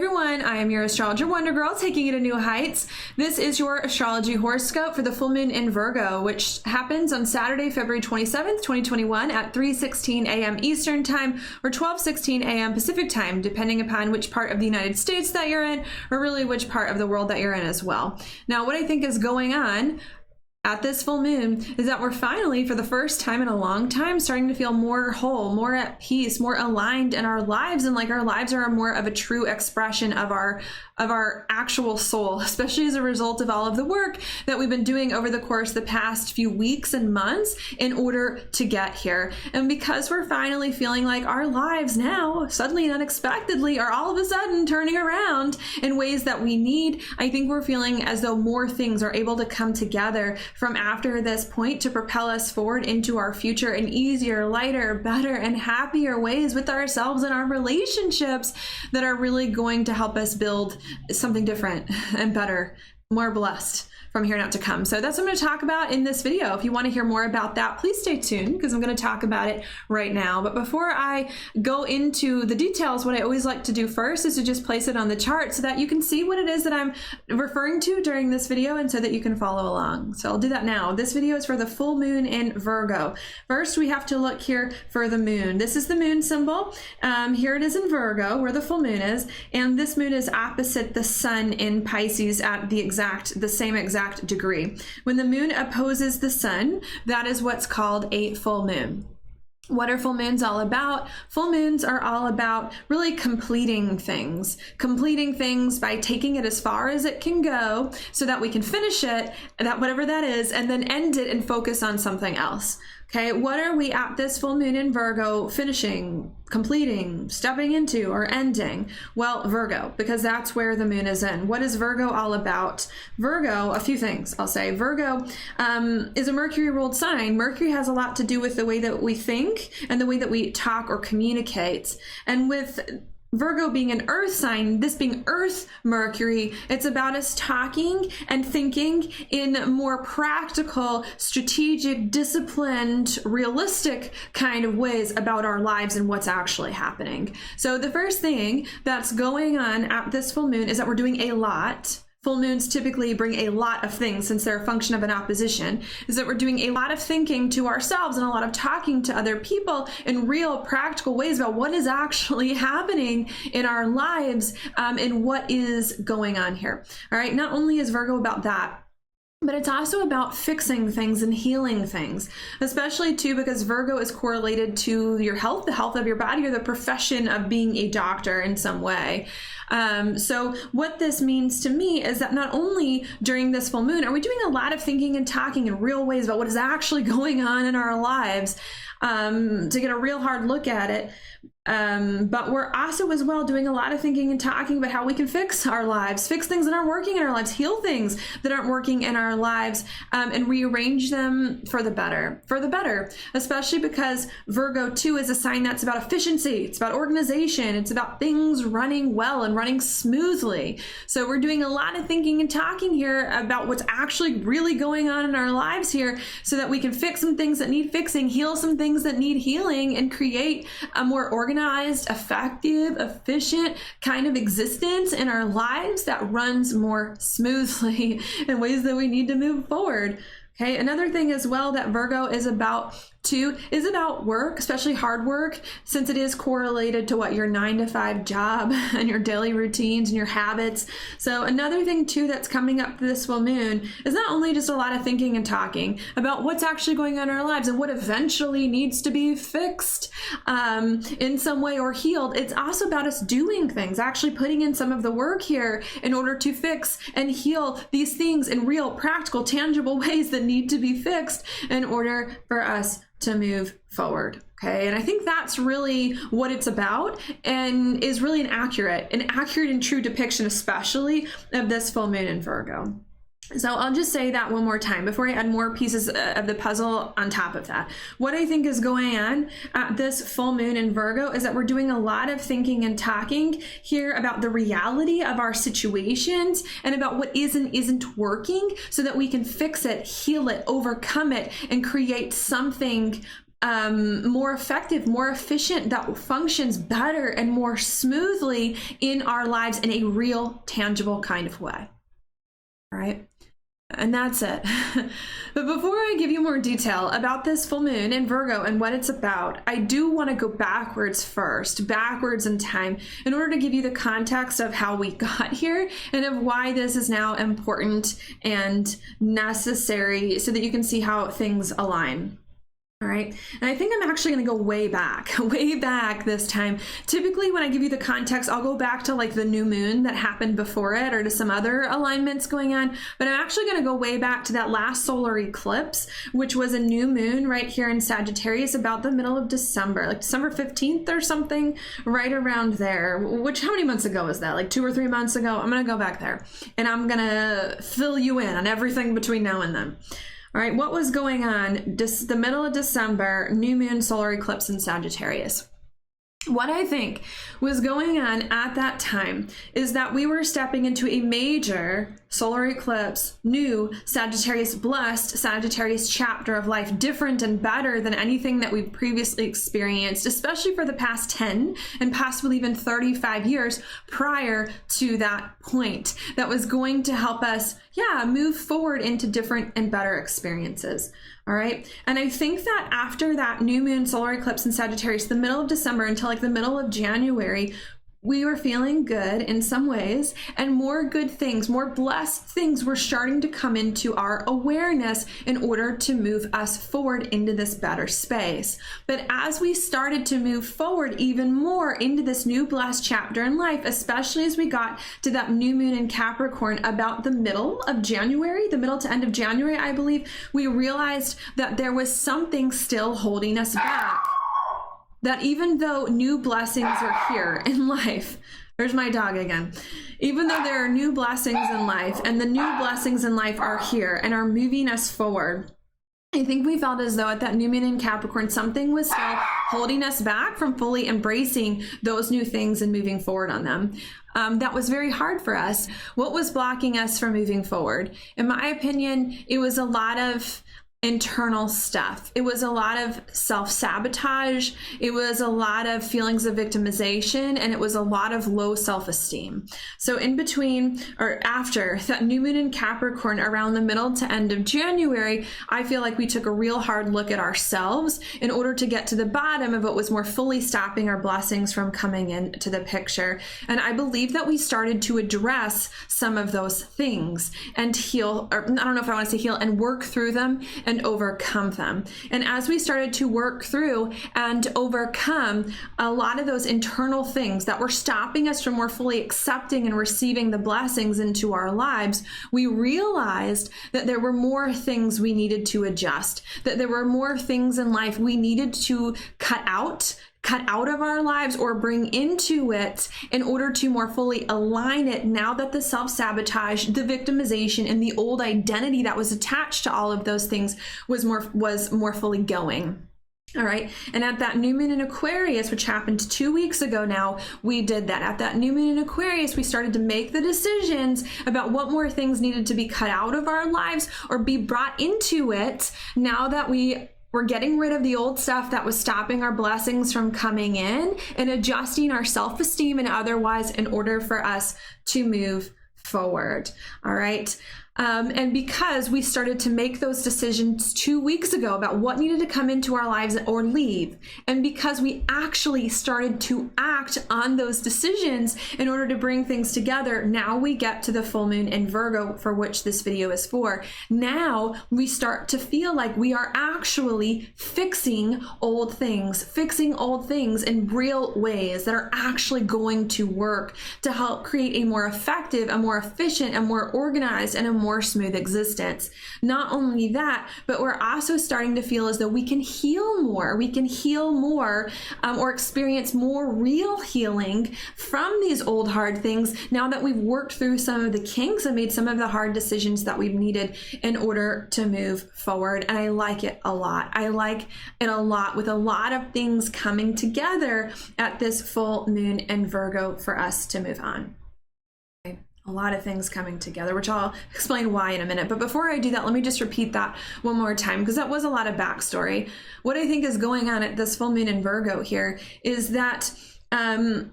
everyone, I am your astrologer Wonder Girl, taking you to new heights. This is your astrology horoscope for the full moon in Virgo, which happens on Saturday, February 27th, 2021 at 3:16 a.m. Eastern Time or 12:16 a.m. Pacific Time, depending upon which part of the United States that you're in, or really which part of the world that you're in as well. Now, what I think is going on at this full moon is that we're finally, for the first time in a long time, starting to feel more whole, more at peace, more aligned in our lives, and like our lives are more of a true expression of our actual soul, especially as a result of all of the work that we've been doing over the course of the past few weeks and months in order to get here. And because we're finally feeling like our lives now, suddenly and unexpectedly, are all of a sudden turning around in ways that we need, I think we're feeling as though more things are able to come together from after this point to propel us forward into our future in easier, lighter, better, and happier ways with ourselves and our relationships that are really going to help us build something different and better, more blessed from here on out to come. So that's what I'm going to talk about in this video. If you want to hear more about that, please stay tuned because I'm going to talk about it right now. But before I go into the details, what I always like to do first is to just place it on the chart so that you can see what it is that I'm referring to during this video and so that you can follow along. So I'll do that now. This video is for the full moon in Virgo. First, we have to look here for the moon. This is the moon symbol. Here it is in Virgo where the full moon is, and this moon is opposite the sun in Pisces at the same exact degree. When the moon opposes the sun, that is what's called a full moon. What are full moons all about? Full moons are all about really completing things by taking it as far as it can go so that we can finish it, that whatever that is, and then end it and focus on something else. Okay, what are we at this full moon in Virgo finishing, completing, stepping into, or ending? Well, Virgo, because that's where the moon is in. What is Virgo all about? Virgo, a few things I'll say. Virgo is a Mercury-ruled sign. Mercury has a lot to do with the way that we think and the way that we talk or communicate. And with Virgo being an earth sign, this being earth Mercury, it's about us talking and thinking in more practical, strategic, disciplined, realistic kind of ways about our lives and what's actually happening. So the first thing that's going on at this full moon is that we're doing a lot. Full moons typically bring a lot of things since they're a function of an opposition, is that we're doing a lot of thinking to ourselves and a lot of talking to other people in real practical ways about what is actually happening in our lives and what is going on here. All right, not only is Virgo about that, but it's also about fixing things and healing things, especially too because Virgo is correlated to your health, the health of your body, or the profession of being a doctor in some way. So what this means to me is that not only during this full moon are we doing a lot of thinking and talking in real ways about what is actually going on in our lives to get a real hard look at it, but we're also as well doing a lot of thinking and talking about how we can fix our lives, fix things that aren't working in our lives, heal things that aren't working in our lives, and rearrange them for the better, especially because Virgo too is a sign that's about efficiency, it's about organization, it's about things running well and running smoothly. So we're doing a lot of thinking and talking here about what's actually really going on in our lives here so that we can fix some things that need fixing, heal some things that need healing, and create a more organized, effective, efficient kind of existence in our lives that runs more smoothly in ways that we need to move forward. Okay, another thing as well that Virgo is about too is about work, especially hard work, since it is correlated to what your 9-to-5 job and your daily routines and your habits. So another thing too that's coming up this full moon is not only just a lot of thinking and talking about what's actually going on in our lives and what eventually needs to be fixed in some way or healed. It's also about us doing things, actually putting in some of the work here in order to fix and heal these things in real, practical, tangible ways that need to be fixed in order for us to move forward. Okay, and I think that's really what it's about, and is really an accurate and true depiction, especially of this full moon in Virgo. So I'll just say that one more time before I add more pieces of the puzzle on top of that. What I think is going on at this full moon in Virgo is that we're doing a lot of thinking and talking here about the reality of our situations and about what is and isn't working so that we can fix it, heal it, overcome it, and create something more effective, more efficient, that functions better and more smoothly in our lives in a real, tangible kind of way. All right. And that's it. But before I give you more detail about this full moon in Virgo and what it's about, I do want to go backwards first, backwards in time, in order to give you the context of how we got here and of why this is now important and necessary so that you can see how things align. All right. And I think I'm actually going to go way back this time. Typically, when I give you the context, I'll go back to like the new moon that happened before it or to some other alignments going on. But I'm actually going to go way back to that last solar eclipse, which was a new moon right here in Sagittarius about the middle of December, like December 15th or something, right around there. Which, how many months ago was that? Like 2 or 3 months ago? I'm going to go back there and I'm going to fill you in on everything between now and then. All right, what was going on? The middle of December, new moon, solar eclipse in Sagittarius. What I think was going on at that time is that we were stepping into a major solar eclipse, new Sagittarius, blessed Sagittarius chapter of life, different and better than anything that we've previously experienced, especially for the past 10 and possibly even 35 years prior to that point, that was going to help us, move forward into different and better experiences. All right. And I think that after that new moon solar eclipse in Sagittarius, the middle of December until like the middle of January, we were feeling good in some ways, and more good things, more blessed things were starting to come into our awareness in order to move us forward into this better space. But as we started to move forward even more into this new blessed chapter in life, especially as we got to that new moon in Capricorn about the middle of January, the middle to end of January, I believe, we realized that there was something still holding us back. That even though new blessings are here in life, there's my dog again. Even though there are new blessings in life and the new blessings in life are here and are moving us forward, I think we felt as though at that new moon in Capricorn, something was still holding us back from fully embracing those new things and moving forward on them. That was very hard for us. What was blocking us from moving forward? In my opinion, it was a lot of internal stuff. It was a lot of self-sabotage. It was a lot of feelings of victimization, and it was a lot of low self-esteem. So in between or after that new moon in Capricorn around the middle to end of January, I feel like we took a real hard look at ourselves in order to get to the bottom of what was more fully stopping our blessings from coming into the picture. And I believe that we started to address some of those things and heal, or I don't know if I want to say heal, and work through them and overcome them. And as we started to work through and overcome a lot of those internal things that were stopping us from more fully accepting and receiving the blessings into our lives, we realized that there were more things we needed to adjust, that there were more things in life we needed to cut out of our lives or bring into it in order to more fully align it now that the self-sabotage, the victimization, and the old identity that was attached to all of those things was more fully going. All right. And at that new moon in Aquarius, which happened 2 weeks ago now, we did that. At that new moon in Aquarius, we started to make the decisions about what more things needed to be cut out of our lives or be brought into it now that we're getting rid of the old stuff that was stopping our blessings from coming in and adjusting our self-esteem and otherwise in order for us to move forward. All right. And because we started to make those decisions 2 weeks ago about what needed to come into our lives or leave, and because we actually started to act on those decisions in order to bring things together, now we get to the full moon in Virgo, for which this video is for. Now we start to feel like we are actually fixing old things in real ways that are actually going to work to help create a more effective, a more efficient, a more organized, and a more smooth existence. Not only that, but we're also starting to feel as though we can heal more. We can heal more or experience more real healing from these old hard things now that we've worked through some of the kinks and made some of the hard decisions that we've needed in order to move forward. And I like it a lot. I like it a lot, with a lot of things coming together at this full moon in Virgo for us to move on. A lot of things coming together, which I'll explain why in a minute. But before I do that, let me just repeat that one more time, because that was a lot of backstory. What I think is going on at this full moon in Virgo here is that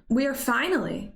we are finally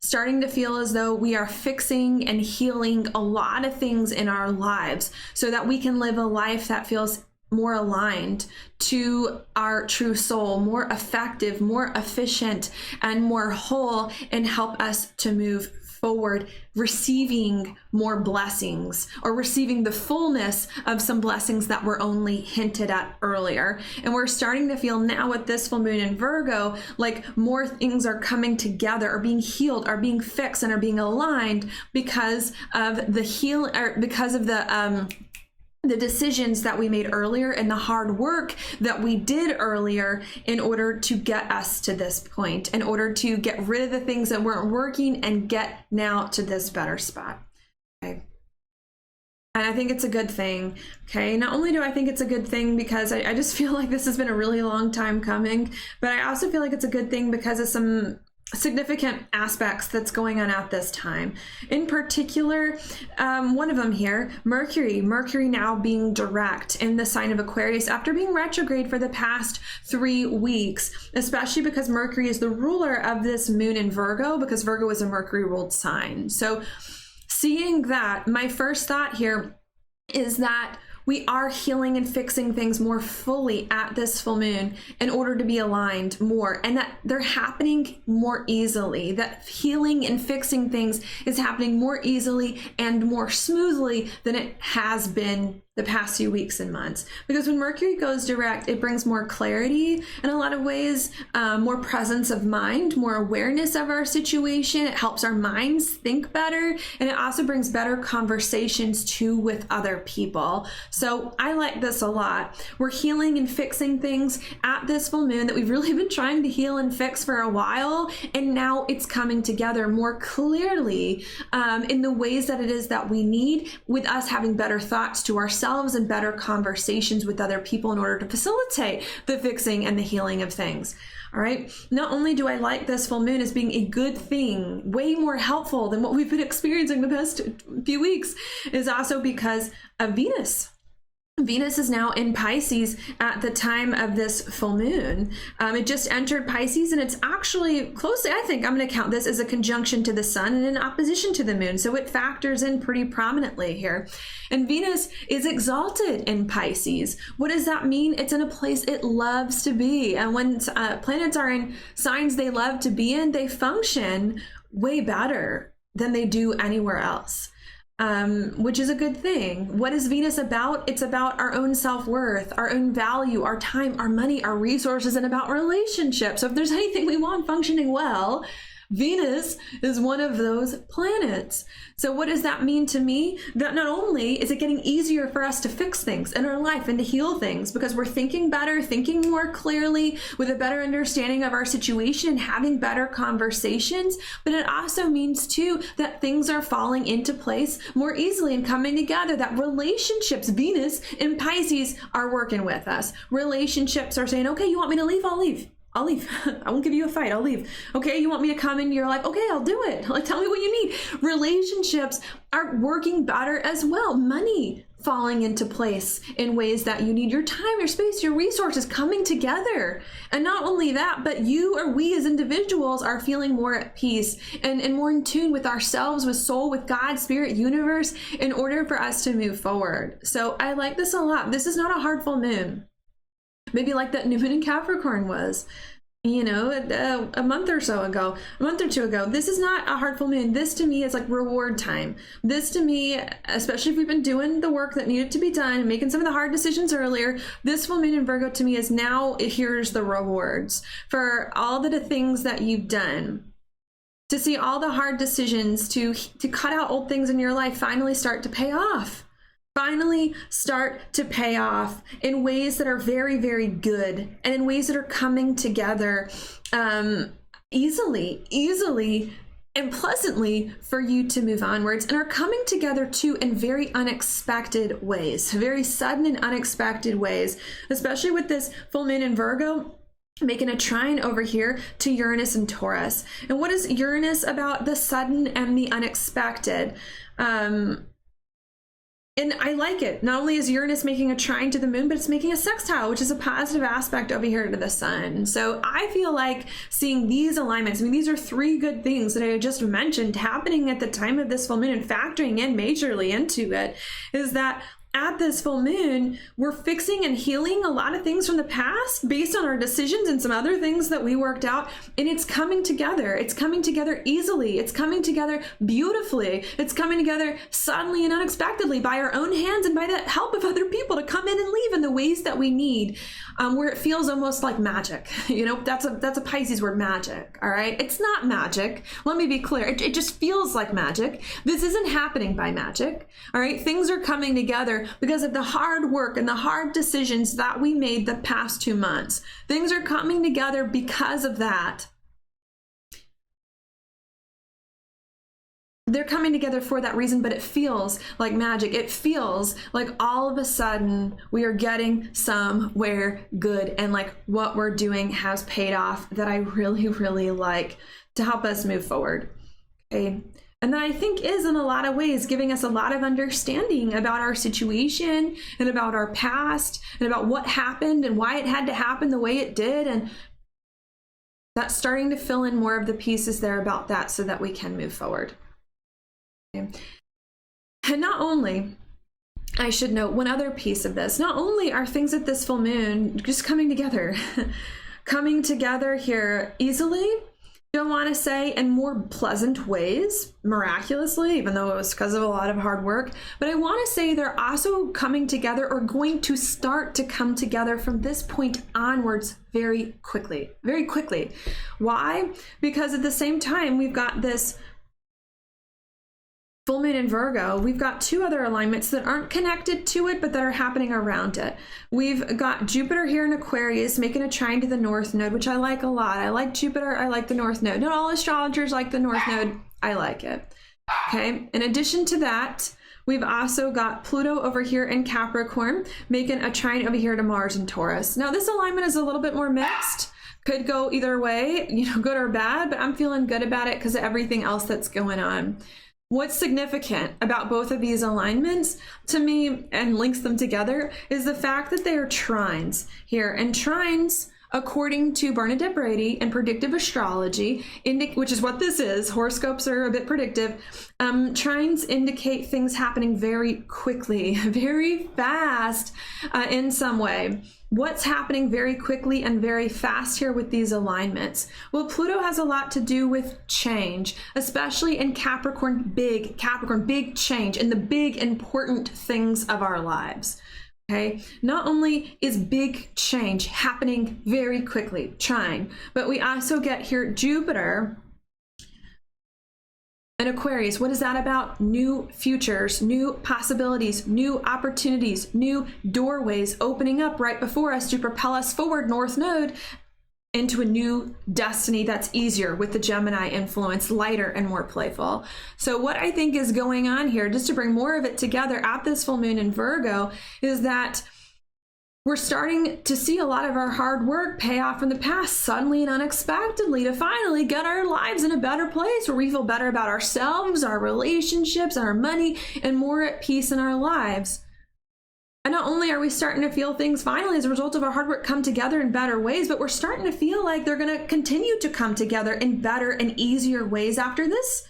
starting to feel as though we are fixing and healing a lot of things in our lives so that we can live a life that feels more aligned to our true soul, more effective, more efficient, and more whole, and help us to move forward, receiving more blessings, or receiving the fullness of some blessings that were only hinted at earlier. And we're starting to feel now with this full moon in Virgo, like more things are coming together, are being healed, are being fixed, and are being aligned because of the the decisions that we made earlier and the hard work that we did earlier in order to get us to this point, in order to get rid of the things that weren't working and get now to this better spot. Okay. And I think it's a good thing. Okay. Not only do I think it's a good thing because I just feel like this has been a really long time coming, but I also feel like it's a good thing because of some significant aspects that's going on at this time. In particular, one of them here, Mercury now being direct in the sign of Aquarius after being retrograde for the past 3 weeks, especially because Mercury is the ruler of this moon in Virgo, because Virgo is a Mercury ruled sign. So seeing that, my first thought here is that we are healing and fixing things more fully at this full moon in order to be aligned more, and that they're happening more easily. That healing and fixing things is happening more easily and more smoothly than it has been the past few weeks and months. Because when Mercury goes direct, it brings more clarity in a lot of ways, more presence of mind, more awareness of our situation. It helps our minds think better, and it also brings better conversations too with other people. So I like this a lot. We're healing and fixing things at this full moon that we've really been trying to heal and fix for a while, and now it's coming together more clearly in the ways that it is that we need, with us having better thoughts to ourselves and better conversations with other people in order to facilitate the fixing and the healing of things. All right. Not only do I like this full moon as being a good thing, way more helpful than what we've been experiencing the past few weeks, is also because of Venus. Venus is now in Pisces at the time of this full moon. It just entered Pisces, and it's actually closely, I think I'm going to count this as a conjunction to the sun and in opposition to the moon. So it factors in pretty prominently here. And Venus is exalted in Pisces. What does that mean? It's in a place it loves to be. And when planets are in signs they love to be in, they function way better than they do anywhere else. Which is a good thing. What is Venus about? It's about our own self-worth, our own value, our time, our money, our resources, and about relationships. So if there's anything we want functioning well, Venus is one of those planets. So what does that mean to me? That not only is it getting easier for us to fix things in our life and to heal things because we're thinking better, thinking more clearly with a better understanding of our situation and having better conversations, but it also means too that things are falling into place more easily and coming together, that relationships, Venus in Pisces, are working with us. Relationships are saying, okay, you want me to leave? I'll leave. I'll leave. I won't give you a fight. I'll leave. Okay, you want me to come into your life? Okay, I'll do it. Like, tell me what you need. Relationships are working better as well. Money falling into place in ways that you need. Your time, your space, your resources coming together. And not only that, but you or we as individuals are feeling more at peace and more in tune with ourselves, with soul, with God, spirit, universe, in order for us to move forward. So I like this a lot. This is not a hard full moon. Maybe like that new moon in Capricorn was, a month or two ago. This is not a hard full moon. This to me is like reward time. This to me, especially if we've been doing the work that needed to be done and making some of the hard decisions earlier, this full moon in Virgo to me is now, here's the rewards for all the things that you've done. To see all the hard decisions to cut out old things in your life finally start to pay off. Finally start to pay off in ways that are very, very good and in ways that are coming together easily and pleasantly for you to move onwards, and are coming together too in very unexpected ways, very sudden and unexpected ways, especially with this full moon in Virgo. making a trine over here to Uranus and Taurus. And what is Uranus about? The sudden and the unexpected. And I like it. Not only is Uranus making a trine to the moon, but it's making a sextile, which is a positive aspect over here to the sun. So I feel like seeing these alignments, I mean, these are three good things that I just mentioned happening at the time of this full moon and factoring in majorly into it, is that at this full moon, we're fixing and healing a lot of things from the past based on our decisions and some other things that we worked out. And it's coming together. It's coming together easily. It's coming together beautifully. It's coming together suddenly and unexpectedly by our own hands and by the help of other people to come in and leave in the ways that we need, where it feels almost like magic. You know, that's a Pisces word, magic. All right. It's not magic. Let me be clear. It just feels like magic. This isn't happening by magic. All right. Things are coming together because of the hard work and the hard decisions that we made the past 2 months. Things are coming together because of that. They're coming together for that reason, but it feels like magic. It feels like all of a sudden we are getting somewhere good, and like what we're doing has paid off, that I really, really like to help us move forward. Okay. And that I think is in a lot of ways giving us a lot of understanding about our situation and about our past and about what happened and why it had to happen the way it did. And that's starting to fill in more of the pieces there about that so that we can move forward. Okay. And not only, I should note one other piece of this, not only are things at this full moon just coming together, coming together here easily, I want to say in more pleasant ways, miraculously, even though it was because of a lot of hard work. But I want to say they're also coming together, or going to start to come together from this point onwards very quickly, very quickly. Why? Because at the same time, we've got this full moon in Virgo. We've got two other alignments that aren't connected to it, but that are happening around it. We've got Jupiter here in Aquarius making a trine to the North Node, which I like a lot. I like Jupiter. I like the North Node. Not all astrologers like the North Node. I like it. Okay. In addition to that, we've also got Pluto over here in Capricorn making a trine over here to Mars in Taurus. Now, this alignment is a little bit more mixed. Could go either way, you know, good or bad, but I'm feeling good about it because of everything else that's going on. What's significant about both of these alignments to me and links them together is the fact that they are trines here. And trines, according to Bernadette Brady and predictive astrology, which is what this is, horoscopes are a bit predictive, trines indicate things happening very quickly, very fast in some way. What's happening very quickly and very fast here with these alignments? Well, Pluto has a lot to do with change, especially in Capricorn, big change in the big important things of our lives. Okay, not only is big change happening very quickly, trine, but we also get here Jupiter and Aquarius. What is that about? New futures, new possibilities, new opportunities, new doorways opening up right before us to propel us forward, North Node, into a new destiny that's easier with the Gemini influence, lighter and more playful. So what I think is going on here, just to bring more of it together at this full moon in Virgo, is that we're starting to see a lot of our hard work pay off in the past suddenly and unexpectedly to finally get our lives in a better place where we feel better about ourselves, our relationships, our money, and more at peace in our lives. And not only are we starting to feel things finally as a result of our hard work come together in better ways, but we're starting to feel like they're going to continue to come together in better and easier ways after this.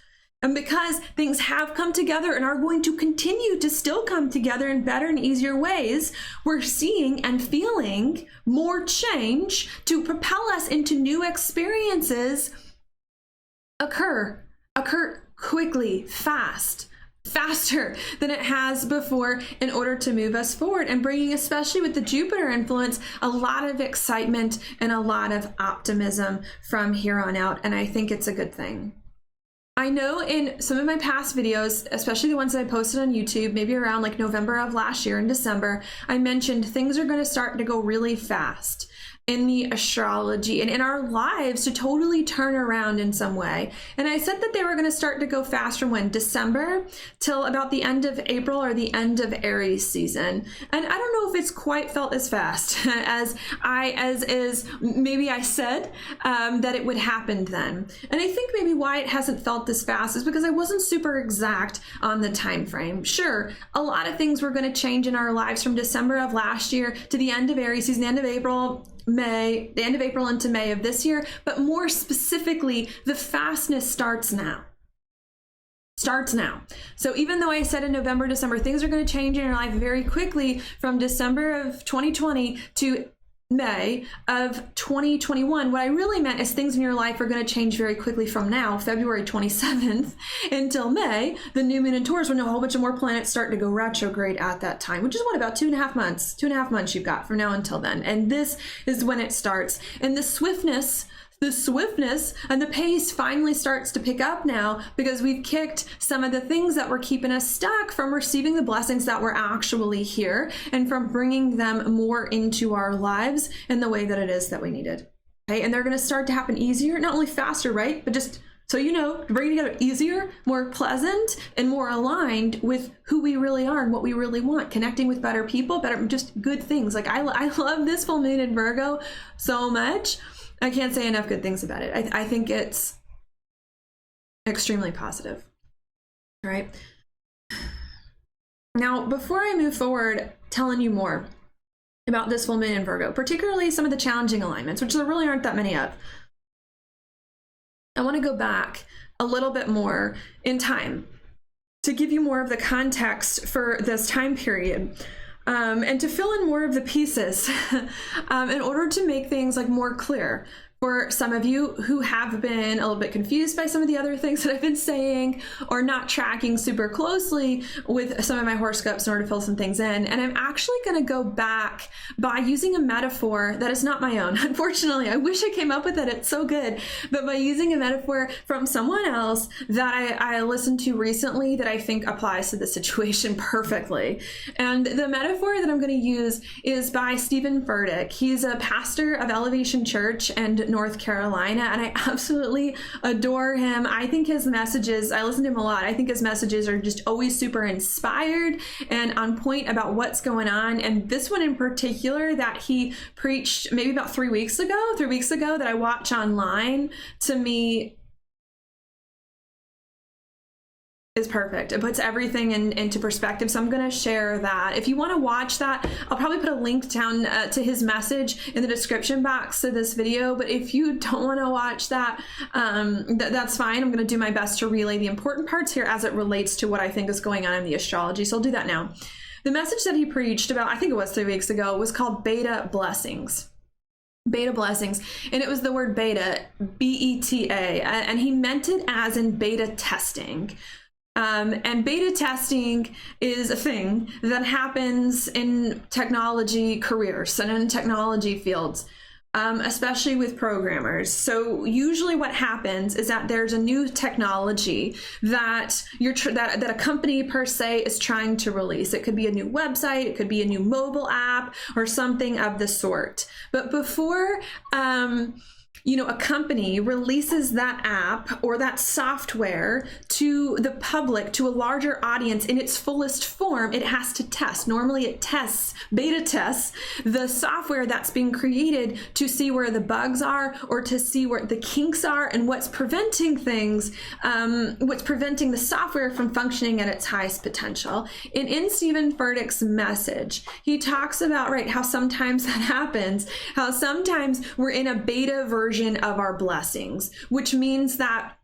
And because things have come together and are going to continue to still come together in better and easier ways, we're seeing and feeling more change to propel us into new experiences occur quickly, faster than it has before, in order to move us forward, and bringing, especially with the Jupiter influence, a lot of excitement and a lot of optimism from here on out. And I think it's a good thing. I know in some of my past videos, especially the ones that I posted on YouTube, maybe around like November of last year in December, I mentioned things are going to start to go really fast. in the astrology and in our lives to totally turn around in some way. And I said that they were going to start to go fast from when? December till about the end of April or the end of Aries season. And I don't know if it's quite felt as fast as maybe I said that it would happen then. And I think maybe why it hasn't felt this fast is because I wasn't super exact on the time frame. Sure, a lot of things were going to change in our lives from December of last year to the end of Aries season, the end of April, May, the end of April into May of this year, but more specifically, the fastness starts now. So even though I said in November, December, things are going to change in your life very quickly from December of 2020 to May of 2021, what I really meant is things in your life are going to change very quickly from now, February 27th, until May, the new moon in Taurus, when a whole bunch of more planets start to go retrograde at that time, which is what, about 2.5 months, 2.5 months you've got from now until then. And this is when it starts. And the swiftness and the pace finally starts to pick up now because we've kicked some of the things that were keeping us stuck from receiving the blessings that were actually here and from bringing them more into our lives in the way that it is that we needed. Okay, and they're going to start to happen easier, not only faster, right? But just so you know, to bring it together easier, more pleasant, and more aligned with who we really are and what we really want, connecting with better people, better, just good things. Like I love this full moon in Virgo so much. I can't say enough good things about it. I think it's extremely positive. All right. Now, before I move forward, telling you more about this full moon in Virgo, particularly some of the challenging alignments, which there really aren't that many of, I want to go back a little bit more in time to give you more of the context for this time period. And to fill in more of the pieces in order to make things like more clear for some of you who have been a little bit confused by some of the other things that I've been saying or not tracking super closely with some of my horoscopes in order to fill some things in. And I'm actually going to go back by using a metaphor that is not my own. Unfortunately, I wish I came up with it. It's so good. But by using a metaphor from someone else that I listened to recently that I think applies to the situation perfectly. And the metaphor that I'm going to use is by Stephen Furtick. He's a pastor of Elevation Church and North Carolina, and I absolutely adore him. I think his messages, I listen to him a lot. I think his messages are just always super inspired and on point about what's going on. And this one in particular that he preached maybe about 3 weeks ago that I watch online, to me is perfect. It puts everything into perspective. So I'm going to share that. If you want to watch that, I'll probably put a link down to his message in the description box to this video. But if you don't want to watch that, that's fine. I'm going to do my best to relay the important parts here as it relates to what I think is going on in the astrology. So I'll do that now. The message that he preached about, I think it was 3 weeks ago, was called Beta Blessings. Beta blessings. And it was the word beta, B-E-T-A. And he meant it as in beta testing. And beta testing is a thing that happens in technology careers and in technology fields, especially with programmers. So usually what happens is that there's a new technology that that a company per se is trying to release. It could be a new website, it could be a new mobile app or something of the sort. But before a company releases that app or that software to the public, to a larger audience in its fullest form, it has to test. Normally it beta tests the software that's being created to see where the bugs are or to see where the kinks are and what's preventing the software from functioning at its highest potential. And in Stephen Furtick's message, he talks about, how sometimes that happens, how sometimes we're in a beta version of our blessings, which means that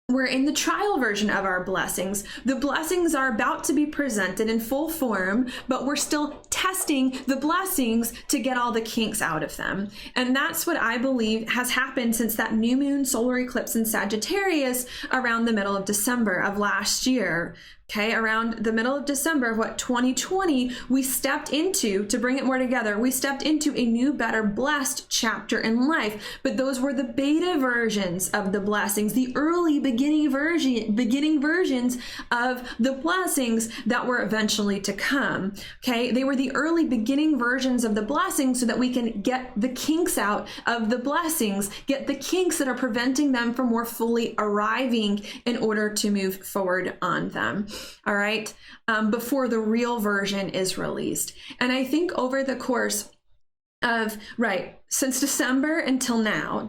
we're in the trial version of our blessings. The blessings are about to be presented in full form, but we're still testing the blessings to get all the kinks out of them. And that's what I believe has happened since that new moon solar eclipse in Sagittarius around the middle of December of last year. Okay, around the middle of December of 2020, we stepped into, to bring it more together, we stepped into a new, better, blessed chapter in life. But those were the beta versions of the blessings, the early beginning versions of the blessings that were eventually to come. Okay, they were the early beginning versions of the blessings so that we can get the kinks out of the blessings, get the kinks that are preventing them from more fully arriving in order to move forward on them. All right, before the real version is released. And I think over the course of, since December until now,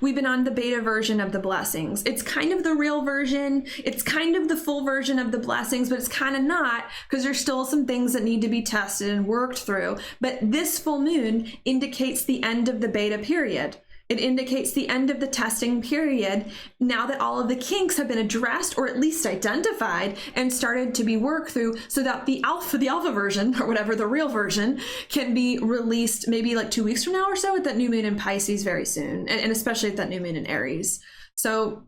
we've been on the beta version of the blessings. It's kind of the real version. It's kind of the full version of the blessings, but it's kind of not, because there's still some things that need to be tested and worked through. But this full moon indicates the end of the beta period. It indicates the end of the testing period now that all of the kinks have been addressed, or at least identified and started to be worked through, so that the alpha version, or whatever, the real version, can be released maybe like 2 weeks from now or so at that new moon in Pisces very soon, and especially at that new moon in Aries. So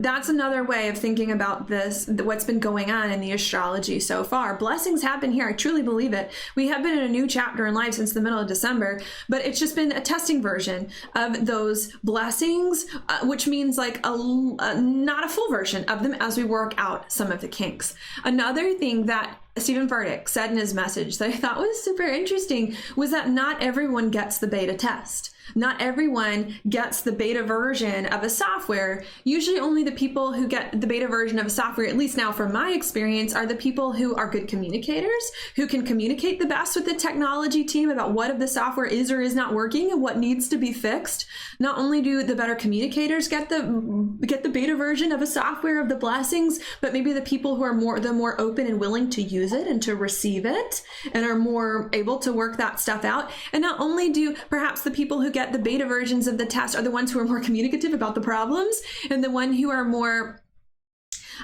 that's another way of thinking about this, what's been going on in the astrology so far. Blessings happen here. I truly believe it. We have been in a new chapter in life since the middle of December, but it's just been a testing version of those blessings, which means like not a full version of them as we work out some of the kinks. Another thing that Stephen Furtick said in his message that I thought was super interesting was that not everyone gets the beta test. Not everyone gets the beta version of a software. Usually only the people who get the beta version of a software, at least now from my experience, are the people who are good communicators, who can communicate the best with the technology team about what of the software is or is not working and what needs to be fixed. Not only do the better communicators get the beta version of a software of the blessings, but maybe the people who are more open and willing to use it and to receive it and are more able to work that stuff out. And not only do perhaps the people who get the beta versions of the test are the ones who are more communicative about the problems, and the one who are more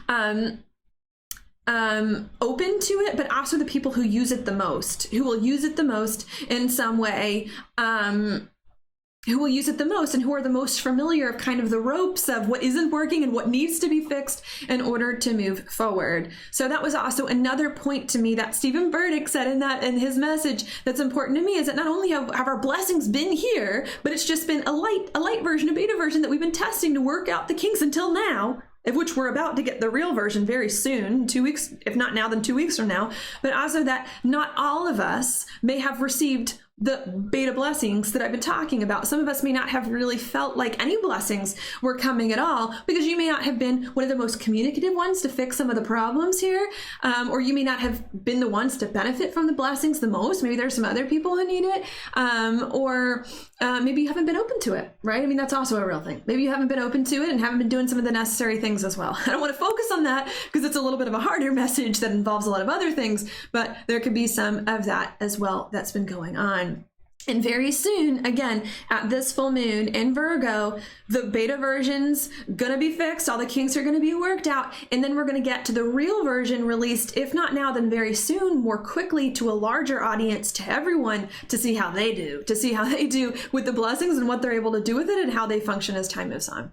open to it, but also the people who use it the most, who will use it the most in some way, who will use it the most and who are the most familiar of kind of the ropes of what isn't working and what needs to be fixed in order to move forward. So that was also another point to me that Stephen Furtick said in his message that's important to me, is that not only have our blessings been here, but it's just been a light version, a beta version that we've been testing to work out the kinks until now, of which we're about to get the real version very soon, 2 weeks, if not now, then 2 weeks from now. But also that not all of us may have received the beta blessings that I've been talking about. Some of us may not have really felt like any blessings were coming at all, because you may not have been one of the most communicative ones to fix some of the problems here, or you may not have been the ones to benefit from the blessings the most. Maybe there's some other people who need it, or maybe you haven't been open to it, right? I mean, that's also a real thing. Maybe you haven't been open to it and haven't been doing some of the necessary things as well. I don't want to focus on that because it's a little bit of a harder message that involves a lot of other things, but there could be some of that as well that's been going on. And very soon, again, at this full moon in Virgo, the beta version's gonna be fixed, all the kinks are gonna be worked out, and then we're gonna get to the real version released, if not now, then very soon, more quickly, to a larger audience, to everyone, to see how they do with the blessings and what they're able to do with it and how they function as time moves on.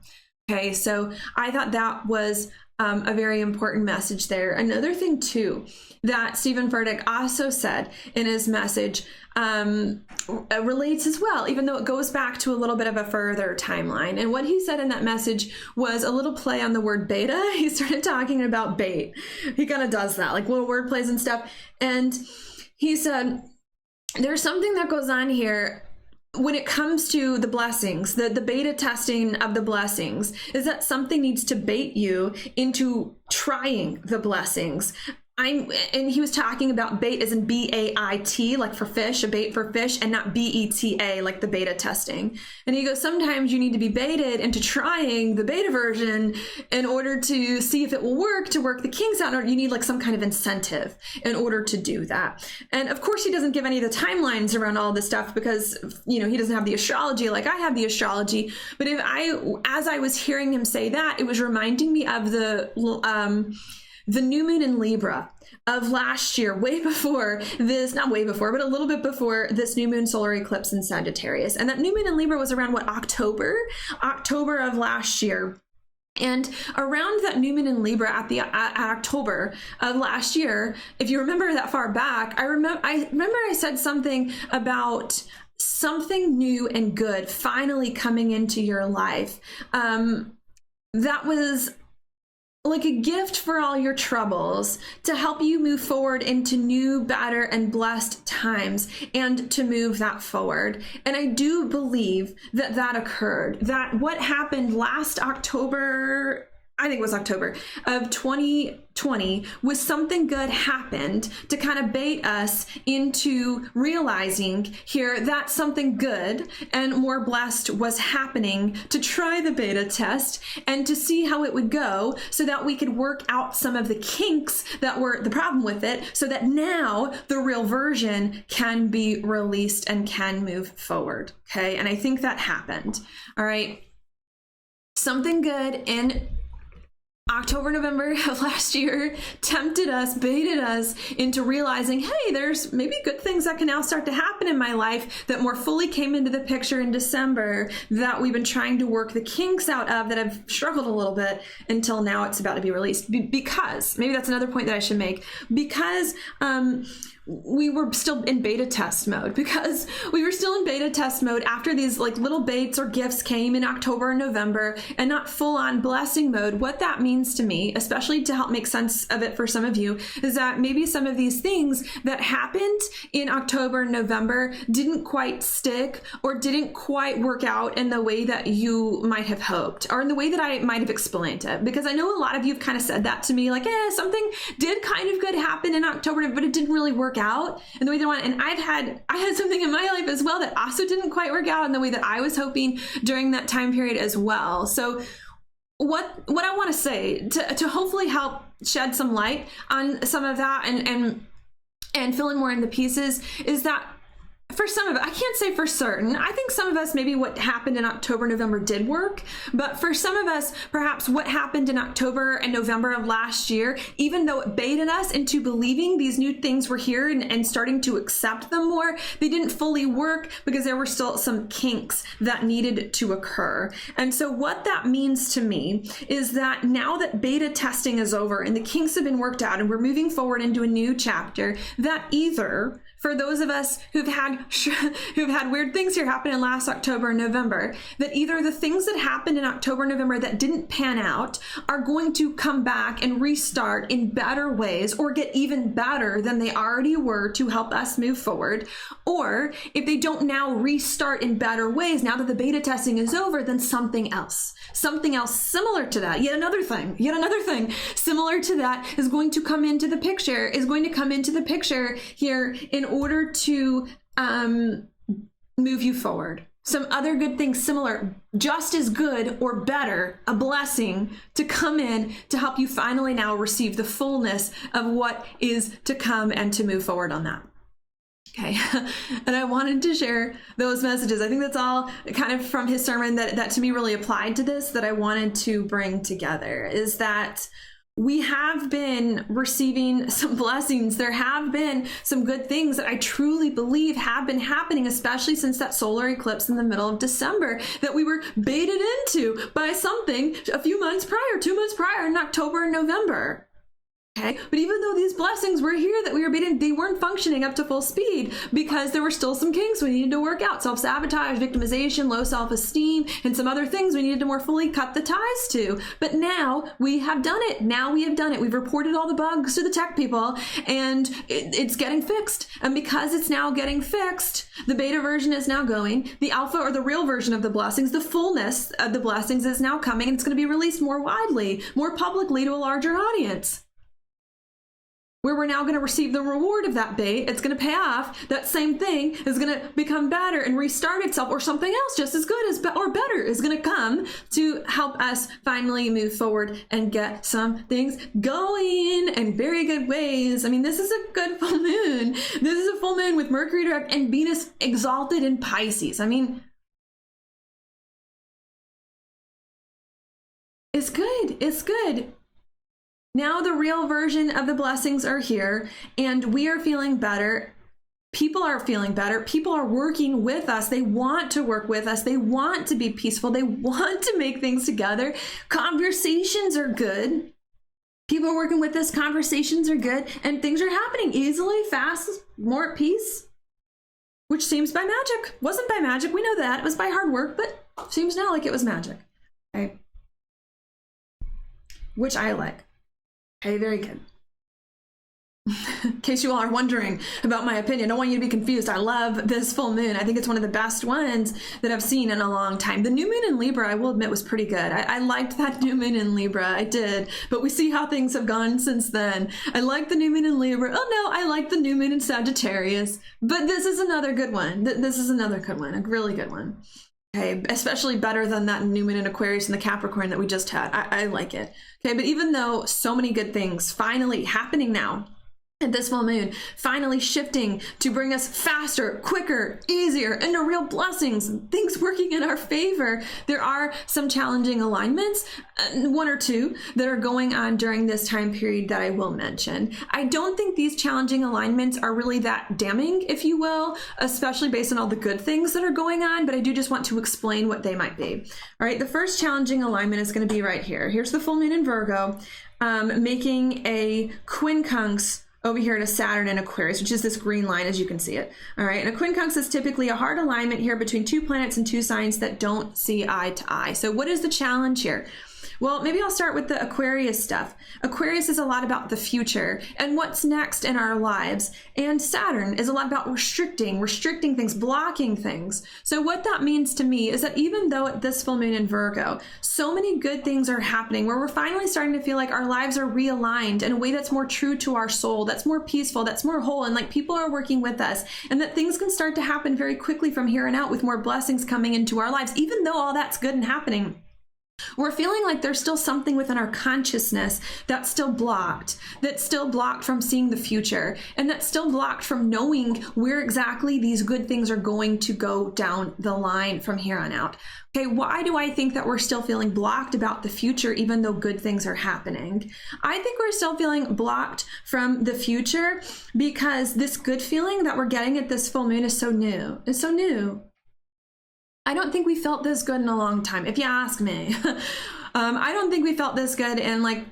Okay, so I thought that was a very important message there. Another thing too that Stephen Furtick also said in his message relates as well, even though it goes back to a little bit of a further timeline. And what he said in that message was a little play on the word beta. He started talking about bait. He kind of does that, like little word plays and stuff. And he said, there's something that goes on here when it comes to the blessings, the beta testing of the blessings, is that something needs to bait you into trying the blessings. And he was talking about bait as in B-A-I-T, like for fish, a bait for fish, and not B-E-T-A, like the beta testing. And he goes, sometimes you need to be baited into trying the beta version in order to see if it will work, to work the kinks out, or you need like some kind of incentive in order to do that. And of course, he doesn't give any of the timelines around all this stuff because, you know, he doesn't have the astrology like I have the astrology. But as I was hearing him say that, it was reminding me of the new moon in Libra of last year, way before this, not way before, but a little bit before this new moon solar eclipse in Sagittarius. And that new moon in Libra was around what, October of last year. And around that new moon in Libra at October of last year, if you remember that far back, I remember I said something about something new and good finally coming into your life. That was like a gift for all your troubles, to help you move forward into new, better, and blessed times, and to move that forward. And I do believe that that occurred. That what happened last October, I think it was October of 2020, was something good happened to kind of bait us into realizing here that something good and more blessed was happening, to try the beta test and to see how it would go, so that we could work out some of the kinks that were the problem with it, so that now the real version can be released and can move forward. Okay. And I think that happened. All right. Something good in October, November of last year tempted us, baited us into realizing, hey, there's maybe good things that can now start to happen in my life that more fully came into the picture in December, that we've been trying to work the kinks out of, that have struggled a little bit until now it's about to be released. Because, maybe that's another point that I should make, because we were still in beta test mode, after these like little baits or gifts came in October and November, and not full on blessing mode. What that means to me, especially to help make sense of it for some of you, is that maybe some of these things that happened in October and November didn't quite stick, or didn't quite work out in the way that you might have hoped, or in the way that I might have explained it. Because I know a lot of you have kind of said that to me, like, something did kind of good happen in October, but it didn't really work out in the way they want. And I had something in my life as well that also didn't quite work out in the way that I was hoping during that time period as well. So what I want to say to hopefully help shed some light on some of that and fill in more in the pieces is that for some of it, I can't say for certain. I think some of us, maybe what happened in October, November did work. But for some of us, perhaps what happened in October and November of last year, even though it baited us into believing these new things were here and starting to accept them more, they didn't fully work because there were still some kinks that needed to occur. And so what that means to me is that now that beta testing is over and the kinks have been worked out and we're moving forward into a new chapter, that either for those of us who've had weird things here happen in last October and November, that either the things that happened in October, November that didn't pan out are going to come back and restart in better ways, or get even better than they already were to help us move forward. Or if they don't now restart in better ways, now that the beta testing is over, then something else similar to that, yet another thing similar to that is going to come into the picture, here in order to move you forward. Some other good things similar, just as good or better, a blessing to come in to help you finally now receive the fullness of what is to come and to move forward on that. Okay, and I wanted to share those messages. I think that's all kind of from his sermon that to me really applied to this, that I wanted to bring together, is that we have been receiving some blessings. There have been some good things that I truly believe have been happening, especially since that solar eclipse in the middle of December that we were baited into by something a few months prior, 2 months prior in October and November. Okay, but even though these blessings were here that we were beating, they weren't functioning up to full speed because there were still some kinks we needed to work out. Self-sabotage, victimization, low self-esteem, and some other things we needed to more fully cut the ties to. But now we have done it. We've reported all the bugs to the tech people, and it's getting fixed. And because it's now getting fixed, the beta version is now going. The alpha, or the real version of the blessings, the fullness of the blessings, is now coming, and it's going to be released more widely, more publicly, to a larger audience, where we're now going to receive the reward of that bait. It's going to pay off. That same thing is going to become better and restart itself, or something else just as good as or better is going to come to help us finally move forward and get some things going in very good ways. I mean, this is a good full moon. This is a full moon with Mercury direct and Venus exalted in Pisces. I mean, it's good. It's good. Now the real version of the blessings are here, and we are feeling better. People are feeling better. People are working with us. They want to work with us. They want to be peaceful. They want to make things together. Conversations are good. People are working with us. Conversations are good. And things are happening easily, fast, more at peace, which seems by magic. Wasn't by magic. We know that. It was by hard work, but seems now like it was magic. Okay. Which I like. Okay, very good. In case you all are wondering about my opinion, I don't want you to be confused. I love this full moon. I think it's one of the best ones that I've seen in a long time. The new moon in Libra, I will admit, was pretty good. I liked that new moon in Libra. I did. But we see how things have gone since then. I like the new moon in Libra. Oh no, I like the new moon in Sagittarius. But this is another good one. This is another good one, a really good one. Okay, especially better than that new moon in Aquarius and the Capricorn that we just had. I like it. Okay, but even though so many good things finally happening now, at this full moon, finally shifting to bring us faster, quicker, easier, into real blessings, things working in our favor, there are some challenging alignments, one or two, that are going on during this time period that I will mention. I don't think these challenging alignments are really that damning, if you will, especially based on all the good things that are going on, but I do just want to explain what they might be. All right, the first challenging alignment is going to be right here. Here's the full moon in Virgo, making a quincunx over here to Saturn in Aquarius, which is this green line as you can see it. All right, and a quincunx is typically a hard alignment here between two planets and two signs that don't see eye to eye. So what is the challenge here? Well, maybe I'll start with the Aquarius stuff. Aquarius is a lot about the future and what's next in our lives. And Saturn is a lot about restricting things, blocking things. So what that means to me is that even though at this full moon in Virgo, so many good things are happening where we're finally starting to feel like our lives are realigned in a way that's more true to our soul, that's more peaceful, that's more whole, and like people are working with us, and that things can start to happen very quickly from here on out with more blessings coming into our lives, even though all that's good and happening. We're feeling like there's still something within our consciousness that's still blocked from seeing the future, and that's still blocked from knowing where exactly these good things are going to go down the line from here on out. Okay, why do I think that we're still feeling blocked about the future even though good things are happening? I think we're still feeling blocked from the future because this good feeling that we're getting at this full moon is so new. It's so new. I don't think we felt this good in a long time, if you ask me. I don't think we felt this good in like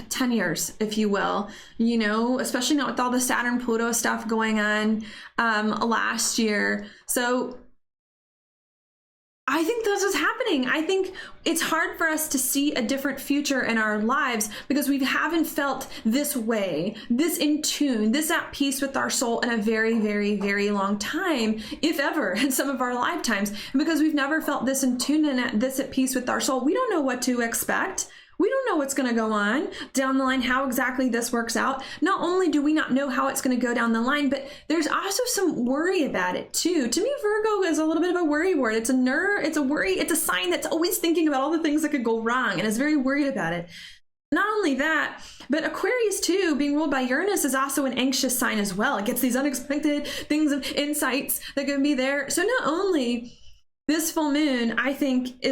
10 years, if you will, you know, especially not with all the Saturn Pluto stuff going on last year. So I think this is happening. I think it's hard for us to see a different future in our lives because we haven't felt this way, this in tune, this at peace with our soul in a very, very, very long time, if ever, in some of our lifetimes. And because we've never felt this in tune and this at peace with our soul, we don't know what to expect. We don't know what's going to go on down the line, how exactly this works out. Not only do we not know how it's going to go down the line, but there's also some worry about it too. To me, Virgo is a little bit of a worry word. It's a nerve, it's a worry, it's a sign that's always thinking about all the things that could go wrong and is very worried about it. Not only that, but Aquarius too, being ruled by Uranus, is also an anxious sign as well. It gets these unexpected things and insights that can be there. So not only this full moon, I think,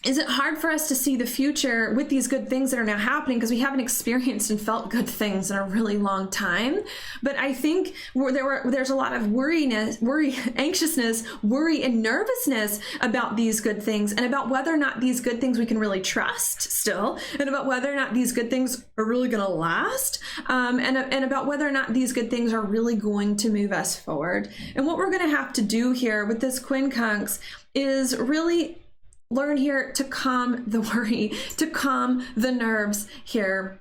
is it hard for us to see the future with these good things that are now happening because we haven't experienced and felt good things in a really long time. But I think there's a lot of anxiousness, worry, and nervousness about these good things, and about whether or not these good things we can really trust still, and about whether or not these good things are really going to last, and about whether or not these good things are really going to move us forward. And what we're going to have to do here with this quincunx is really learn here to calm the worry, to calm the nerves here,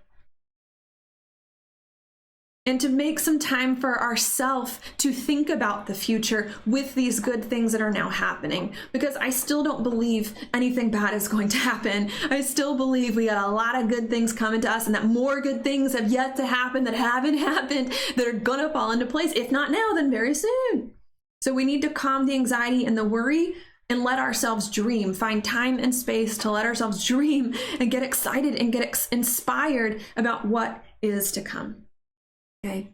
and to make some time for ourselves to think about the future with these good things that are now happening. Because I still don't believe anything bad is going to happen. I still believe we got a lot of good things coming to us, and that more good things have yet to happen that haven't happened, that are gonna fall into place. If not now, then very soon. So we need to calm the anxiety and the worry and let ourselves dream, find time and space to let ourselves dream and get excited and get inspired about what is to come. Okay.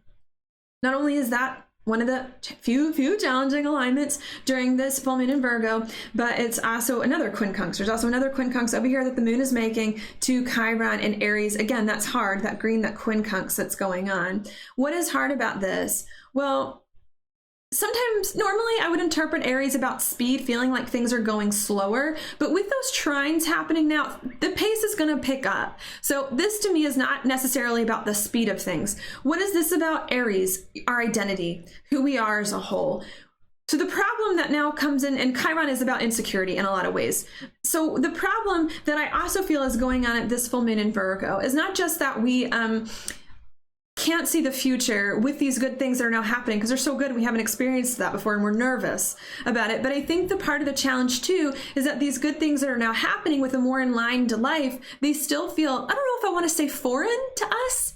Not only is that one of the few challenging alignments during this full moon in Virgo, but it's also another quincunx. There's also another quincunx over here that the moon is making to Chiron and Aries. Again, that's hard, that green, that quincunx that's going on. What is hard about this? Well, sometimes, normally I would interpret Aries about speed, feeling like things are going slower, but with those trines happening now, the pace is going to pick up. So this to me is not necessarily about the speed of things. What is this about? Aries, our identity, who we are as a whole. So the problem that now comes in, and Chiron is about insecurity in a lot of ways. So the problem that I also feel is going on at this full moon in Virgo is not just that we can't see the future with these good things that are now happening because they're so good and we haven't experienced that before and we're nervous about it. But I think the part of the challenge too is that these good things that are now happening with a more aligned life, they still feel, I don't know if I want to say foreign to us.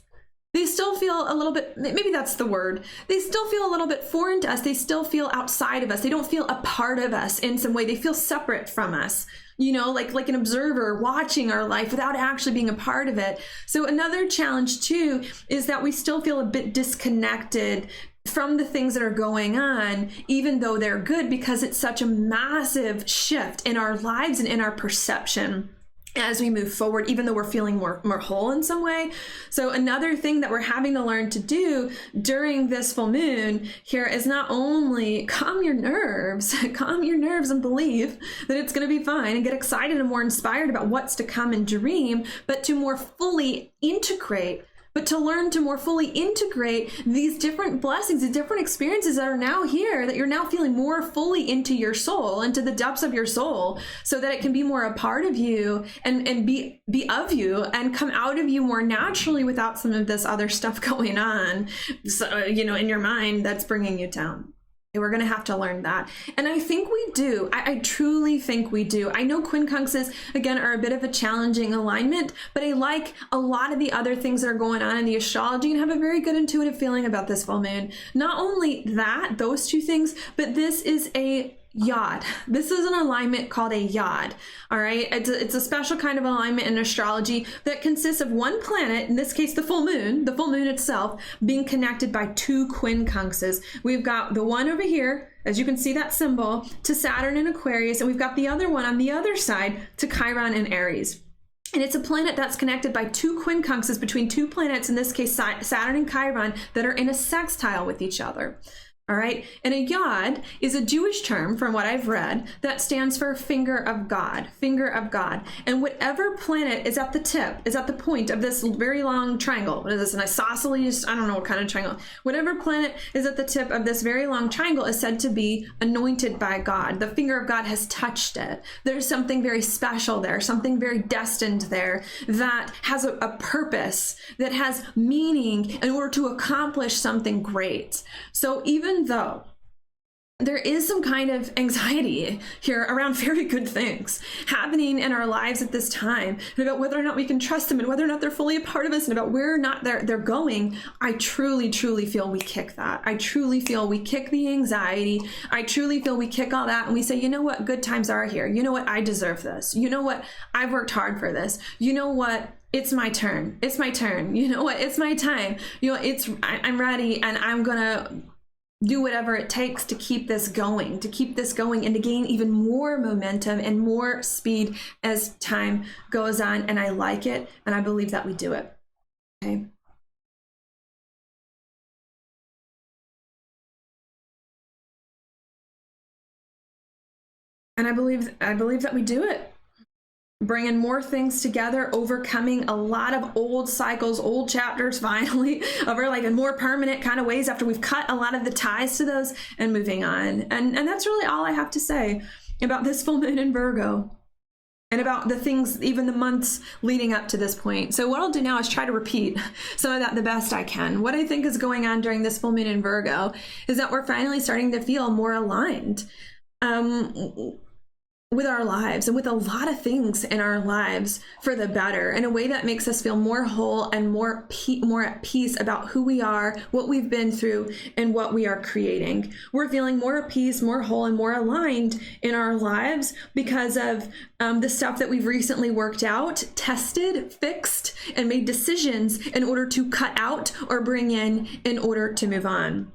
They still feel a little bit, maybe that's the word. They still feel a little bit foreign to us. They still feel outside of us. They don't feel a part of us in some way. They feel separate from us, you know, like an observer watching our life without actually being a part of it. So another challenge too is that we still feel a bit disconnected from the things that are going on, even though they're good, because it's such a massive shift in our lives and in our perception as we move forward, even though we're feeling more whole in some way. So another thing that we're having to learn to do during this full moon here is not only calm your nerves and believe that it's going to be fine and get excited and more inspired about what's to come and dream, but to more fully integrate to learn to more fully integrate these different blessings, the different experiences that are now here, that you're now feeling more fully into your soul, into the depths of your soul, so that it can be more a part of you and be of you and come out of you more naturally without some of this other stuff going on, so, you know, in your mind that's bringing you down. We're going to have to learn that. And I think we do. I truly think we do. I know quincunxes, again, are a bit of a challenging alignment, but I like a lot of the other things that are going on in the astrology and have a very good intuitive feeling about this full moon. Not only that, those two things, but this is a yod. This is an alignment called a yod. All right. It's a special kind of alignment in astrology that consists of one planet, in this case, the full moon itself, being connected by two quincunxes. We've got the one over here, as you can see that symbol, to Saturn in Aquarius, and we've got the other one on the other side to Chiron in Aries. And it's a planet that's connected by two quincunxes between two planets, in this case, Saturn and Chiron, that are in a sextile with each other. All right. And a yod is a Jewish term, from what I've read, that stands for finger of God, finger of God. And whatever planet is at the tip, is at the point of this very long triangle. What is this, an isosceles? I don't know what kind of triangle. Whatever planet is at the tip of this very long triangle is said to be anointed by God. The finger of God has touched it. There's something very special there, something very destined there that has a purpose, that has meaning in order to accomplish something great. So even though there is some kind of anxiety here around very good things happening in our lives at this time, and about whether or not we can trust them and whether or not they're fully a part of us and about where or not they're going, I truly feel we kick that. I truly feel we kick the anxiety. I truly feel we kick all that and we say, you know what, good times are here. You know what, I deserve this. You know what, I've worked hard for this. You know what, it's my turn. It's my turn. You know what, it's my time. You know, I'm ready, and I'm gonna do whatever it takes to keep this going, and to gain even more momentum and more speed as time goes on. And I like it, and I believe that we do it. Okay. And I believe that we do it. Bringing more things together, overcoming a lot of old cycles, old chapters, finally, over like in more permanent kind of ways after we've cut a lot of the ties to those, and moving on. And that's really all I have to say about this full moon in Virgo, and about the things, even the months leading up to this point. So what I'll do now is try to repeat some of that the best I can. What I think is going on during this full moon in Virgo is that we're finally starting to feel more aligned with our lives and with a lot of things in our lives for the better, in a way that makes us feel more whole and more at peace about who we are, what we've been through, and what we are creating. We're feeling more at peace, more whole, and more aligned in our lives because of the stuff that we've recently worked out, tested, fixed, and made decisions in order to cut out or bring in order to move on.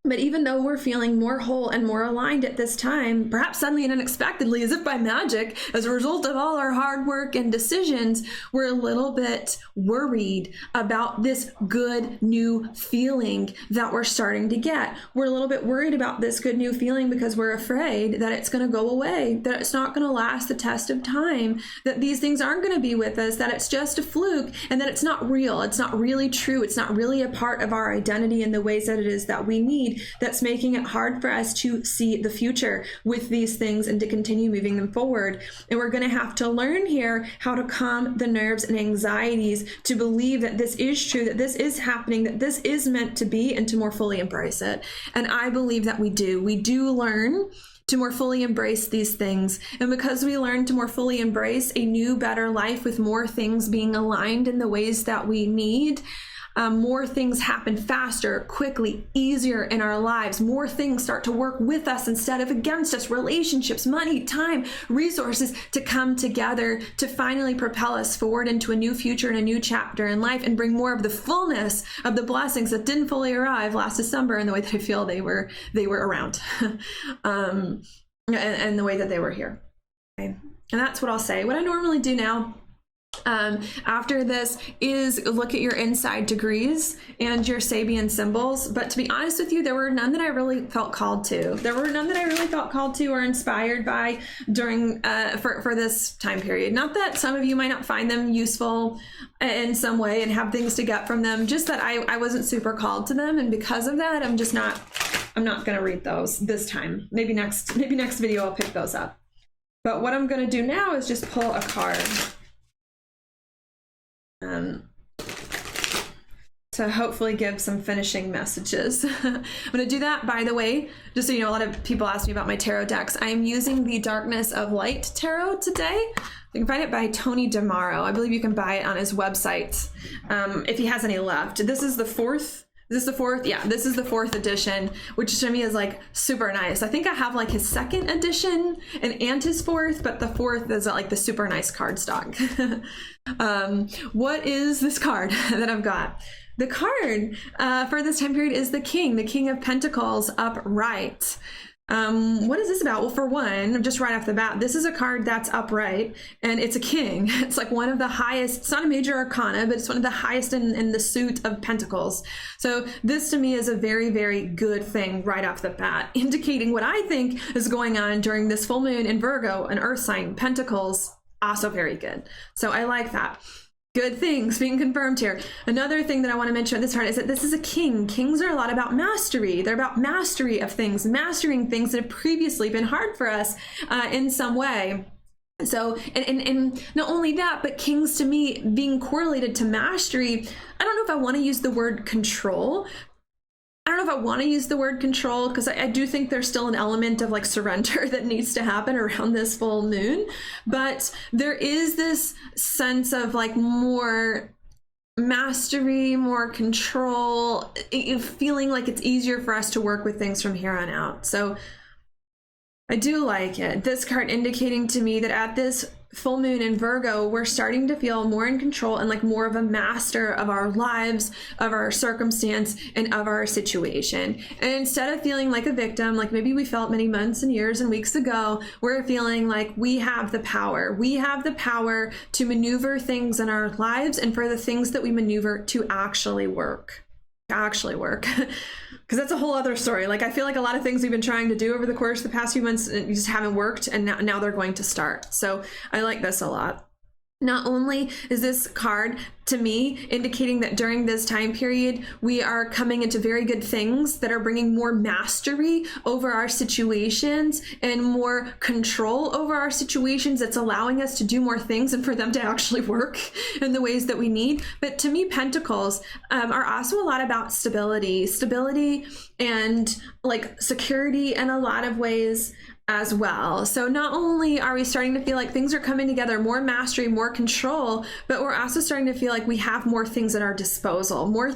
But even though we're feeling more whole and more aligned at this time, perhaps suddenly and unexpectedly, as if by magic, as a result of all our hard work and decisions, we're a little bit worried about this good new feeling that we're starting to get. We're a little bit worried about this good new feeling because we're afraid that it's going to go away, that it's not going to last the test of time, that these things aren't going to be with us, that it's just a fluke, and that it's not real. It's not really true. It's not really a part of our identity in the ways that it is that we need. That's making it hard for us to see the future with these things and to continue moving them forward. And we're going to have to learn here how to calm the nerves and anxieties to believe that this is true, that this is happening, that this is meant to be, and to more fully embrace it. And I believe that we do. We do learn to more fully embrace these things. And because we learn to more fully embrace a new, better life with more things being aligned in the ways that we need, more things happen faster, quickly, easier in our lives. More things start to work with us instead of against us. Relationships, money, time, resources to come together to finally propel us forward into a new future and a new chapter in life and bring more of the fullness of the blessings that didn't fully arrive last December in the way that I feel they were around and the way that they were here. Okay. And that's what I'll say. What I normally do now after this is look at your inside degrees and your Sabian symbols. But to be honest with you, there were none that I really felt called to. There were none that I really felt called to or inspired by during for this time period. Not that some of you might not find them useful in some way and have things to get from them, just that I wasn't super called to them, and because of that, I'm not going to read those this time. Maybe next video I'll pick those up. But what I'm going to do now is just pull a card. To hopefully give some finishing messages. I'm going to do that, by the way, just so you know, a lot of people ask me about my tarot decks. I am using the Darkness of Light tarot today. You can find it by Tony DeMauro. I believe you can buy it on his website if he has any left. This is the fourth. Is this the fourth? Yeah, this is the fourth edition, which to me is like super nice. I think I have like his second edition and his fourth, but the fourth is like the super nice cardstock. What is this card that I've got? The card for this time period is the King of Pentacles upright. What is this about? Well, for one, just right off the bat, this is a card that's upright and it's a king. It's like one of the highest, it's not a major arcana, but it's one of the highest in the suit of Pentacles. So this to me is a very, very good thing right off the bat, indicating what I think is going on during this full moon in Virgo, an earth sign. Pentacles, also very good. So I like that. Good things being confirmed here. Another thing that I want to mention on this chart is that this is a king. Kings are a lot about mastery. They're about mastery of things, mastering things that have previously been hard for us in some way. So, and not only that, but kings to me being correlated to mastery, I don't know if I want to use the word control. I don't know if I want to use the word control, because I do think there's still an element of like surrender that needs to happen around this full moon. But there is this sense of like more mastery, more control, feeling like it's easier for us to work with things from here on out. So I do like it. This card indicating to me that at this full moon in Virgo, we're starting to feel more in control and like more of a master of our lives, of our circumstance, and of our situation. And instead of feeling like a victim, like maybe we felt many months and years and weeks ago, we're feeling like we have the power. We have the power to maneuver things in our lives and for the things that we maneuver to actually work. Because that's a whole other story. Like, I feel like a lot of things we've been trying to do over the course of the past few months just haven't worked, and now they're going to start. So I like this a lot. Not only is this card, to me, indicating that during this time period, we are coming into very good things that are bringing more mastery over our situations and more control over our situations. That's allowing us to do more things and for them to actually work in the ways that we need. But to me, Pentacles are also a lot about stability and like security in a lot of ways as well. So not only are we starting to feel like things are coming together, more mastery, more control, but we're also starting to feel like we have more things at our disposal, more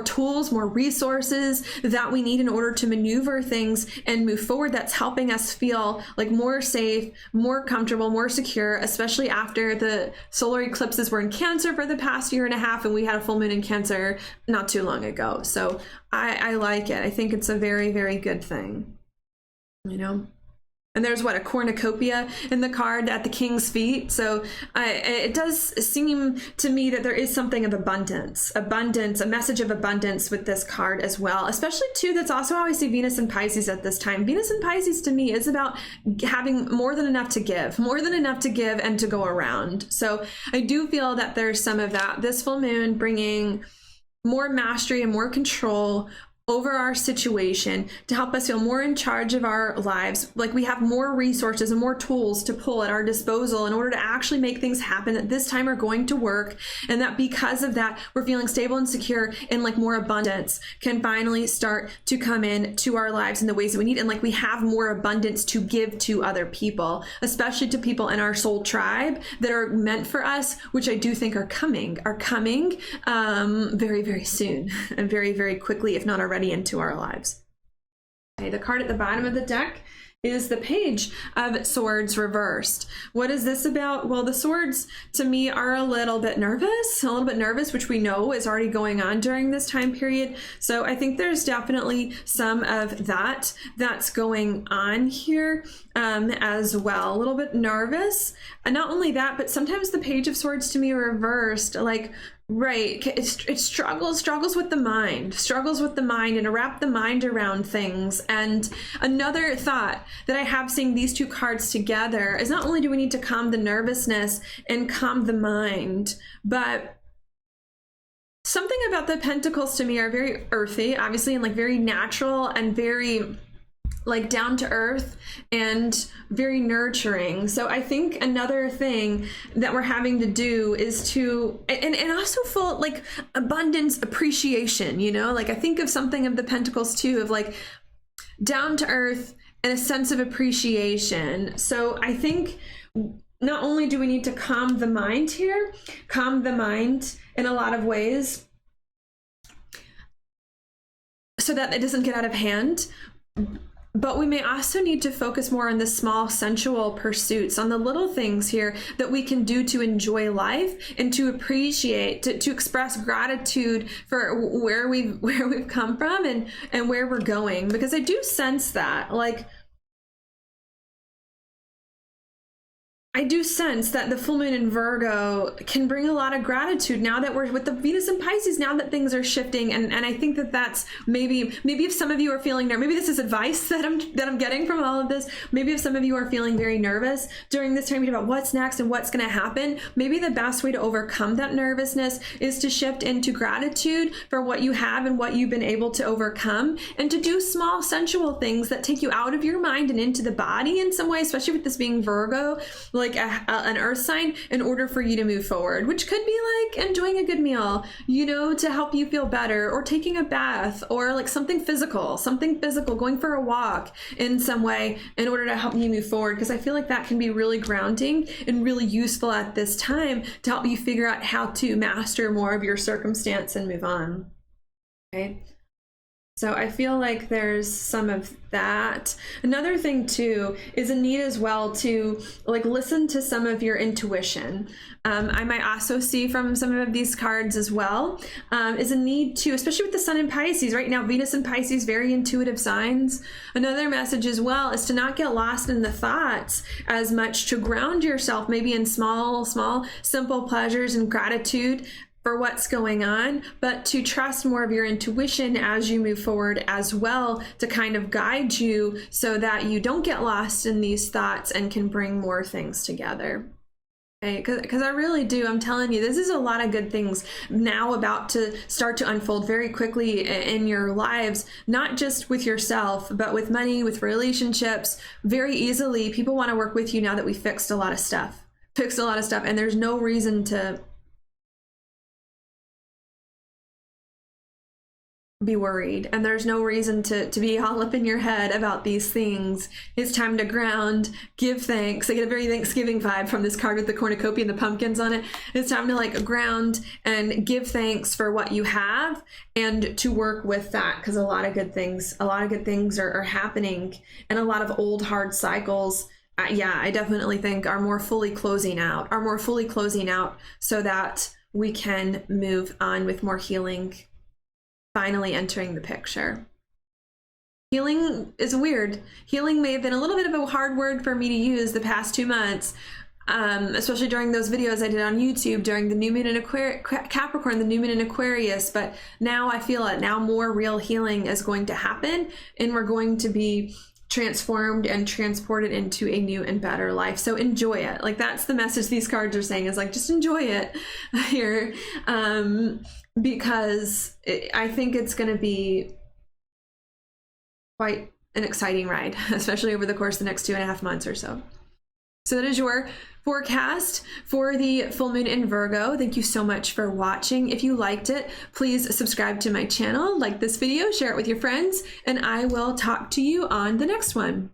tools, more resources that we need in order to maneuver things and move forward. That's helping us feel like more safe, more comfortable, more secure, especially after the solar eclipses were in Cancer for the past year and a half, and we had a full moon in Cancer not too long ago. So I like it. I think it's a very, very good thing, you know? And there's what, a cornucopia in the card at the king's feet. So it does seem to me that there is something of abundance, a message of abundance with this card as well. Especially too, that's also how I see Venus and Pisces at this time. Venus and Pisces to me is about having more than enough to give and to go around. So I do feel that there's some of that. This full moon bringing more mastery and more control over our situation to help us feel more in charge of our lives. Like we have more resources and more tools to pull at our disposal in order to actually make things happen that this time are going to work. And that because of that, we're feeling stable and secure, and like more abundance can finally start to come in to our lives in the ways that we need. And like we have more abundance to give to other people, especially to people in our soul tribe that are meant for us, which I do think are coming very, very soon and very, very quickly, if not already, into our lives. Okay, the card at the bottom of the deck is the Page of Swords reversed. What is this about? Well, the swords to me are a little bit nervous, which we know is already going on during this time period. So I think there's definitely some of that that's going on here as well. A little bit nervous. And not only that, but sometimes the Page of Swords to me reversed, like, right, it struggles with the mind and to wrap the mind around things. And another thought that I have seeing these two cards together is not only do we need to calm the nervousness and calm the mind, but something about the Pentacles to me are very earthy, obviously, and like very natural and very like down to earth and very nurturing. So I think another thing that we're having to do is to, and also full like abundance appreciation, you know, like I think of something of the Pentacles too, of like down to earth and a sense of appreciation. So I think not only do we need to calm the mind in a lot of ways so that it doesn't get out of hand, but we may also need to focus more on the small sensual pursuits, on the little things here that we can do to enjoy life and to appreciate, to express gratitude for where we've come from and where we're going. Because I do sense that, like, I do sense that the full moon in Virgo can bring a lot of gratitude now that we're with the Venus and Pisces, now that things are shifting. And I think that that's maybe if some of you are feeling nervous, maybe this is advice that I'm getting from all of this. Maybe if some of you are feeling very nervous during this time about what's next and what's going to happen, maybe the best way to overcome that nervousness is to shift into gratitude for what you have and what you've been able to overcome, and to do small sensual things that take you out of your mind and into the body in some way, especially with this being Virgo, like an earth sign, in order for you to move forward, which could be like enjoying a good meal, you know, to help you feel better, or taking a bath, or like something physical, going for a walk in some way in order to help you move forward. Because I feel like that can be really grounding and really useful at this time to help you figure out how to master more of your circumstance and move on. Okay. So I feel like there's some of that. Another thing too is a need as well to like listen to some of your intuition. I might also see from some of these cards as well, is a need to, especially with the Sun in Pisces right now, Venus and Pisces, very intuitive signs. Another message as well is to not get lost in the thoughts as much, to ground yourself maybe in small, simple pleasures and gratitude for what's going on, but to trust more of your intuition as you move forward as well, to kind of guide you so that you don't get lost in these thoughts and can bring more things together. Okay, because I really do, I'm telling you, this is a lot of good things now about to start to unfold very quickly in your lives, not just with yourself, but with money, with relationships. Very easily, people want to work with you now that we fixed a lot of stuff, and there's no reason to be worried, and there's no reason to be all up in your head about these things. It's time to ground, give thanks. I get a very Thanksgiving vibe from this card with the cornucopia and the pumpkins on it. It's time to like ground and give thanks for what you have and to work with that, because a lot of good things are happening, and a lot of old hard cycles, I definitely think are more fully closing out so that we can move on with more healing finally entering the picture. Healing is weird. Healing may have been a little bit of a hard word for me to use the past 2 months, especially during those videos I did on YouTube during the new moon in Capricorn, the new moon in Aquarius. But now I feel it. Now more real healing is going to happen, and we're going to be transformed and transported into a new and better life. So enjoy it. Like, that's the message these cards are saying, is like, just enjoy it here, because I think it's going to be quite an exciting ride, especially over the course of the next 2.5 months or so. So that is your forecast for the full moon in Virgo. Thank you so much for watching. If you liked it, please subscribe to my channel, like this video, share it with your friends, and I will talk to you on the next one.